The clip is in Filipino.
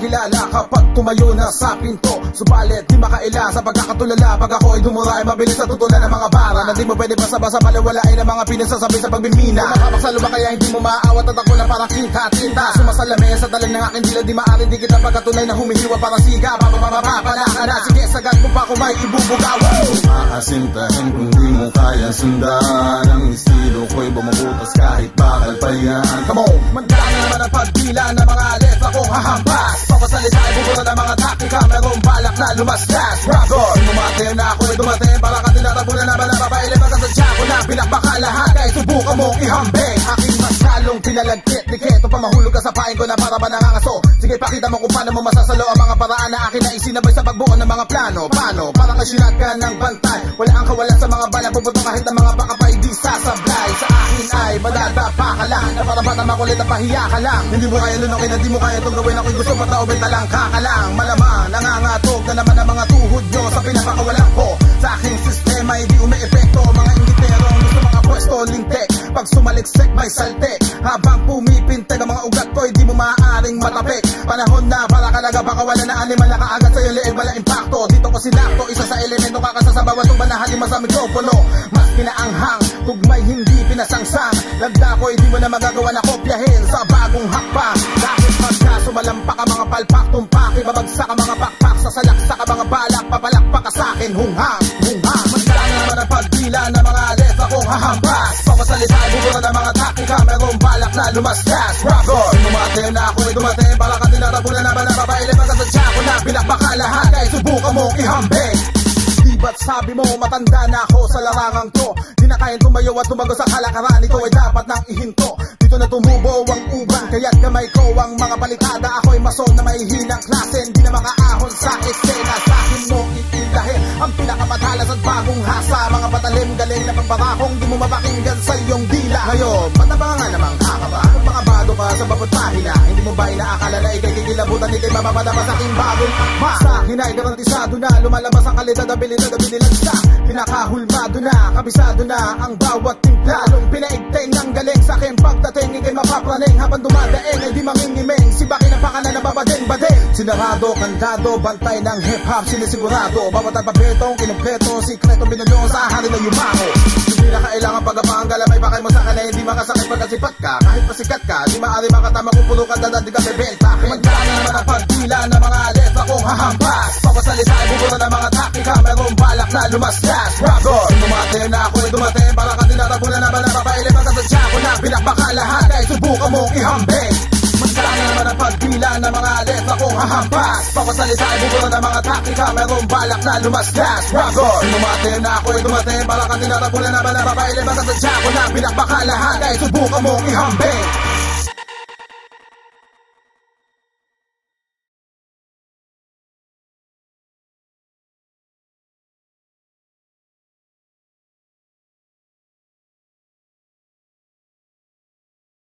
makilala kapag tumayo na sa pinto. Subalit di makaila sa pagkakatulala. Pag ako ay dumura ay mabilis na tutulan ng mga bara na di mo pwede basa-basa balawalain ang mga pinasasabi sa pagbimina. Makapagsalo ba kaya hindi mo maaawat at ako na parang kinta-tinta. Sumasalame sa talim ng aking dila, di maaari di kita pagkatunay na humihiwa parang siga. Papapapapala ka na, sige sagad mo pa kung may ibubugaw. Aasintahin kung di mo kaya sundan. Ang estilo ko'y bumubutas kahit bakal pa yan. Come on! Magdala naman ang pagpila ng mga letra kong hahampas. Papasalita ay bubura ng mga taktika, merong balak na lumastas. Rapper! Dumating na ako ay dumating, para ka tinatabunan na ba na babailin ba kasadya ko na pinakbaka lahat. Kaya subukan mong ihambing aking masalong pinalagkit-dikit o pamahulog ka sa pain ko na para ba nangangaso. Sige pakita mo kung paano mo masasalo ang mga paraan na akin na isinabay sa pagbuo ng mga plano. Paano? Parang kasinat ka ng bantay, wala ang kawalan sa mga bala, pupunto kahit ang mga baka pa hindi sasablay. Sa akin ay madadapa ka lang, na para bata makulit at pahiya ka lang. Hindi mo kaya lunokin, hindi mo kaya itong gawin. Ako'y gusto pataubin talang kakalang. Malamang nangangatog na naman ang mga tuhod nyo sa pinapakawalan ko. Sa aking sistema hindi umi-epekto. Mga ingiterong gusto mga pwesto lintek, pag sumaliksek may salte. Habang pumipinteg ang mga ugat ko, hindi mo maaaring matapik. Panahon na para ka nagapakawalan na animal na kaagad sa'yo liig wala impacto. Dito ko sinakto, isa sa elemento kakasa sa bawat tuba na halima sa mikropono. Mas pinaanghang, tugmay hindi pinasangsang. Lagda ko hindi mo na magagawa na kopyahin sa bagong hakbang. Dahil pagka sumalampak ang mga palpak, tumpak, ibabagsak ang mga pakpak, sasalaksak ang mga balak, papalakpak ka sa'kin, hunghang, hunghang. Magdala naman ang pagpila ng mga letra kong hahampas. Papasalita ay bubura ng mga taktika, merong balak na lumastas. Rapper! Dumating na ako ay dumating, para ka tinatabunan na ba na babailin ba kasadya ko na pinakbaka lahat. Kaya subukan mong ihambing. Di ba't sabi mo matanda na ako sa larangang to? Di na kayang tumayo at tumago sa kalakaran. Ito ay dapat nang ihinto. Dito na tumubo ang uban, kaya't kamay ko ang mga balikada. Ako'y mason na may hinang klase, hindi na makaahon sa eksena. Sa akin mo itindahin ang pinakamatalas at bagong hasa. Mga patalim galing na pagbarakong di mo mapakinggan sa iyong dila. Ngayon, matabangan namang kakaba. Kung makabado ka sa bawat pahina, hindi mo ba inaakala na ikay kikilabutan, ikay mapapadama sa aking bagong akma. Sa akin ay garantisado na lumalabas ang kalidad, abilidad, abilidad. Pinakahulmado na, kabisado na ang bawat timpla. Nung pinaigteng ng galing sa akin pagdating, ikay mapapraning habang dumadaing ay di mangingimeng. Si Baki na paka na nababading-bading. Sinarado, kandado, bantay ng hip-hop, sinisigurado. Bawat alpabetong kinumpleto, sikretong binulong sa hari na yumaho. Hindi na kailangan pag-apang galamay, bakay mo sa akin ay hindi makasakit pagkasipat ka. Kahit pasikat ka, di maaari makatama kung pulo ka dadad, di ka bebenta. Magdala naman ang pagpila ng mga letra kong hahampas. Papasalita ay bubura ng mga taktika, merong balak na lumastas. Rapper! Dumating na ako ay dumating, para ka tinatabunan na ba na babailin ba kasadya ko na pinakbaka lahat. Kaya subukan mong ihambing. Magdala naman ang pagpila ng mga letra kong hahampas. Papasalita ay bubura ng mga taktika, merong balak na lumastas. Rapper! Dumating na ako ay dumating, para ka tinatabunan na ba na babailin ba kasadya ko na pinakbaka lahat. Kaya subukan mong ihambing.